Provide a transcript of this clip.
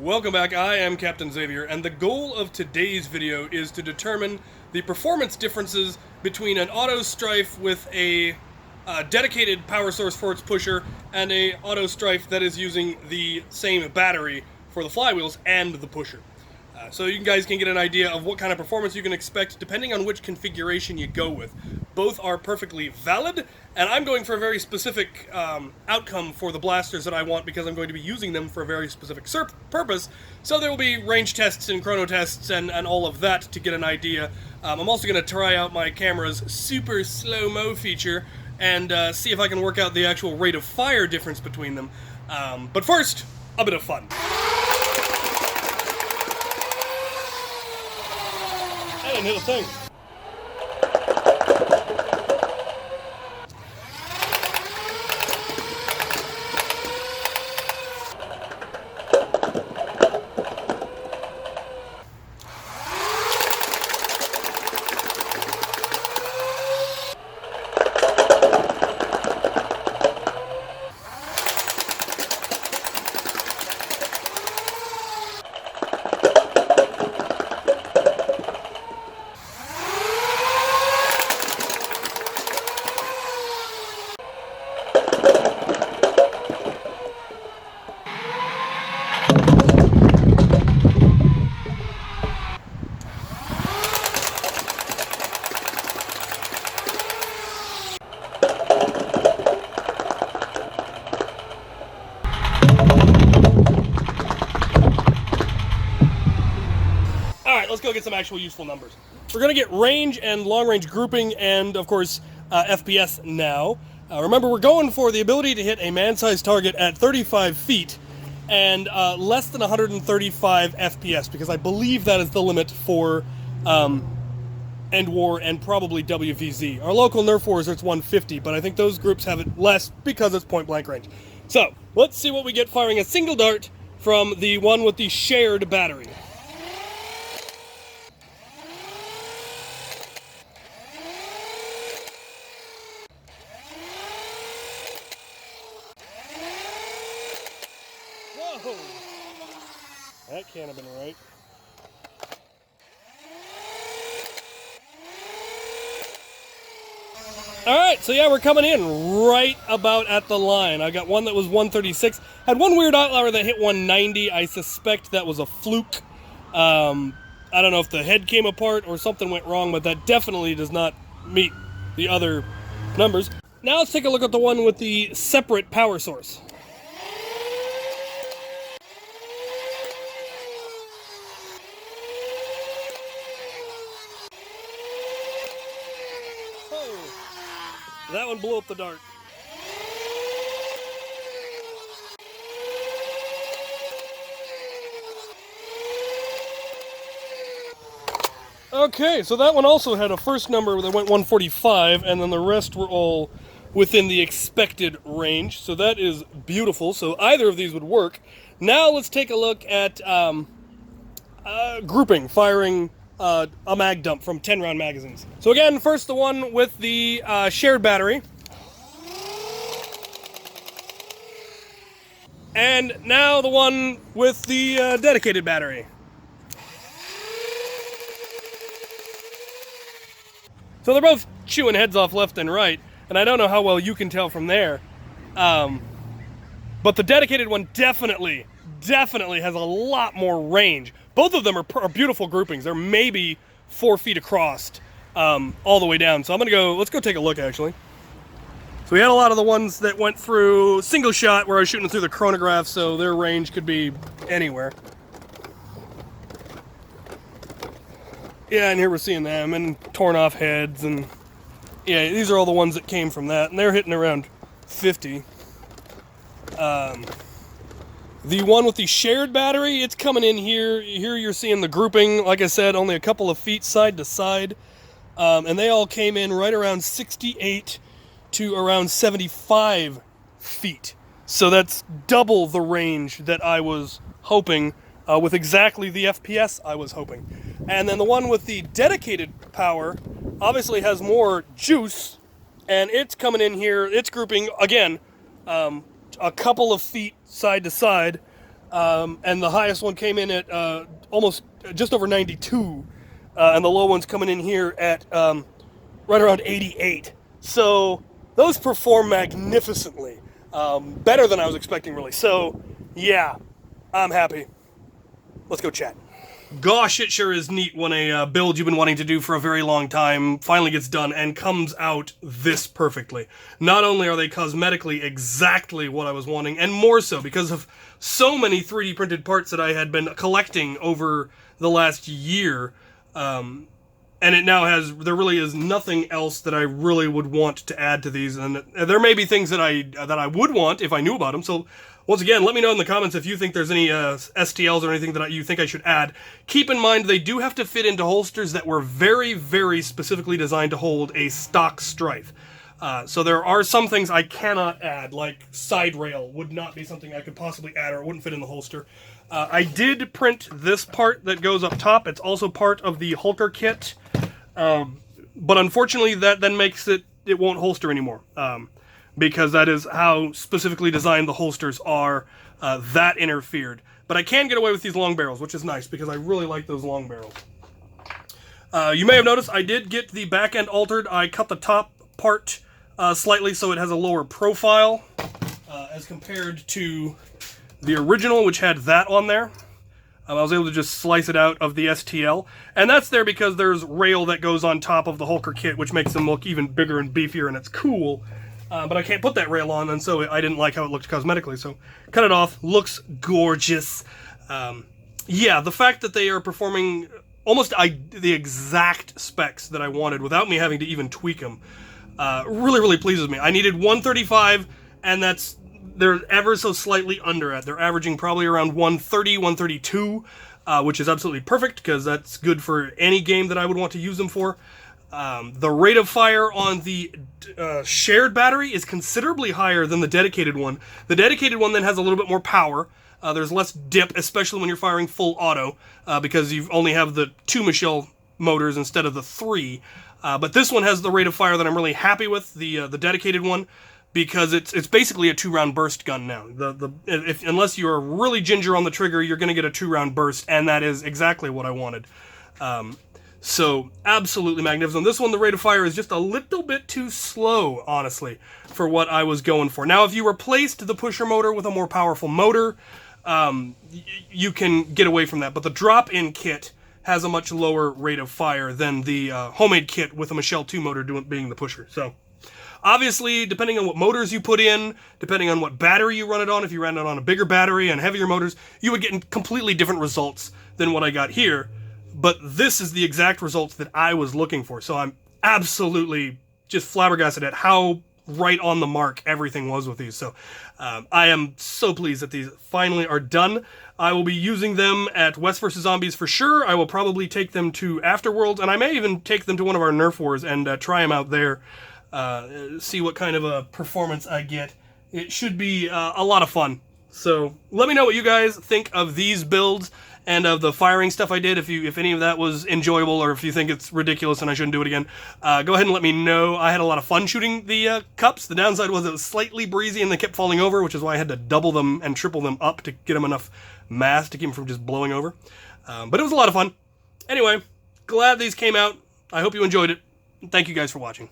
Welcome back, I am Captain Xavier, and the goal of today's video is to determine the performance differences between an auto-stryfe with a dedicated power source for its pusher and a auto-stryfe that is using the same battery for the flywheels and the pusher. So you guys can get an idea of what kind of performance you can expect depending on which configuration you go with. Both are perfectly valid, and I'm going for a very specific outcome for the blasters that I want because I'm going to be using them for a very specific purpose. So there will be range tests and chrono tests and all of that to get an idea. I'm also going to try out my camera's super slow-mo feature and see if I can work out the actual rate of fire difference between them. But first, a bit of fun. I didn't hit a thing. Let's go get some actual useful numbers. We're going to get range and long-range grouping and, of course, FPS now. Remember, we're going for the ability to hit a man-sized target at 35 feet and less than 135 FPS, because I believe that is the limit for End War and probably WVZ. Our local Nerf Wars, it's 150, but I think those groups have it less because it's point-blank range. So, let's see what we get firing a single dart from the one with the shared battery. Whoa! That can't have been right. Alright, so yeah, we're coming in right about at the line. I got one that was 136. Had one weird outlier that hit 190. I suspect that was a fluke. I don't know if the head came apart or something went wrong, but that definitely does not meet the other numbers. Now let's take a look at the one with the separate power source. That one blew up the dart. Okay, so that one also had a first number that went 145, and then the rest were all within the expected range. So that is beautiful. So either of these would work. Now let's take a look at grouping, firing a mag dump from 10-round magazines. So again, first the one with the shared battery. And now the one with the dedicated battery. So they're both chewing heads off left and right, and I don't know how well you can tell from there. But the dedicated one definitely has a lot more range. Both of them are beautiful groupings. They're maybe 4 feet across all the way down. So I'm gonna go, let's go take a look actually. So we had a lot of the ones that went through single shot where I was shooting through the chronograph, so their range could be anywhere. Yeah, and here we're seeing them and torn off heads, and yeah, these are all the ones that came from that, and they're hitting around 50. The one with the shared battery, it's coming in here. Here you're seeing the grouping, like I said, only a couple of feet side to side. And they all came in right around 68 to around 75 feet. So that's double the range that I was hoping with exactly the FPS I was hoping. And then the one with the dedicated power obviously has more juice, and it's coming in here, it's grouping, again, a couple of feet side to side, and the highest one came in at almost just over 92, and the low one's coming in here at right around 88. So those perform magnificently, better than I was expecting, really. So yeah, I'm happy. Let's go chat. Gosh, it sure is neat when a build you've been wanting to do for a very long time finally gets done and comes out this perfectly. Not only are they cosmetically exactly what I was wanting, and more so because of so many 3D printed parts that I had been collecting over the last year, and it now has, there really is nothing else that I really would want to add to these, and there may be things that I would want if I knew about them, so once again, let me know in the comments if you think there's any STLs or anything that you think I should add. Keep in mind, they do have to fit into holsters that were very, very specifically designed to hold a stock Stryfe. So there are some things I cannot add, like side rail would not be something I could possibly add, or it wouldn't fit in the holster. I did print this part that goes up top. It's also part of the Hulker kit, but unfortunately that then makes it won't holster anymore. Because that is how specifically designed the holsters are, that interfered. But I can get away with these long barrels, which is nice, because I really like those long barrels. You may have noticed I did get the back end altered. I cut the top part slightly so it has a lower profile, as compared to the original, which had that on there. I was able to just slice it out of the STL. And that's there because there's rail that goes on top of the Hulker kit, which makes them look even bigger and beefier, and it's cool. But I can't put that rail on, and so I didn't like how it looked cosmetically, so cut it off. Looks gorgeous. Yeah, the fact that they are performing almost the exact specs that I wanted without me having to even tweak them really, really pleases me. I needed 135, and they're ever so slightly under it. They're averaging probably around 130, 132, which is absolutely perfect, because that's good for any game that I would want to use them for. The rate of fire on the shared battery is considerably higher than the dedicated one. The dedicated one then has a little bit more power. There's less dip, especially when you're firing full auto, because you only have the 2 MEISHEL motors instead of the 3. But this one has the rate of fire that I'm really happy with, the dedicated one, because it's basically a 2-round burst gun now. Unless you're really ginger on the trigger, you're going to get a 2-round burst, and that is exactly what I wanted. So, absolutely magnificent. This one, the rate of fire is just a little bit too slow, honestly, for what I was going for. Now, if you replaced the pusher motor with a more powerful motor, you can get away from that. But the drop-in kit has a much lower rate of fire than the homemade kit with a MEISHEL 2 motor being the pusher. So, obviously, depending on what motors you put in, depending on what battery you run it on, if you ran it on a bigger battery and heavier motors, you would get completely different results than what I got here. But this is the exact results that I was looking for. So I'm absolutely just flabbergasted at how right on the mark everything was with these. So I am so pleased that these finally are done. I will be using them at West vs. Zombies for sure. I will probably take them to Afterworlds, and I may even take them to one of our Nerf Wars and try them out there. See what kind of a performance I get. It should be a lot of fun. So let me know what you guys think of these builds and of the firing stuff I did, if any of that was enjoyable, or if you think it's ridiculous and I shouldn't do it again. Go ahead and let me know. I had a lot of fun shooting the cups. The downside was it was slightly breezy and they kept falling over, which is why I had to double them and triple them up to get them enough mass to keep them from just blowing over. But it was a lot of fun. Anyway, glad these came out. I hope you enjoyed it. Thank you guys for watching.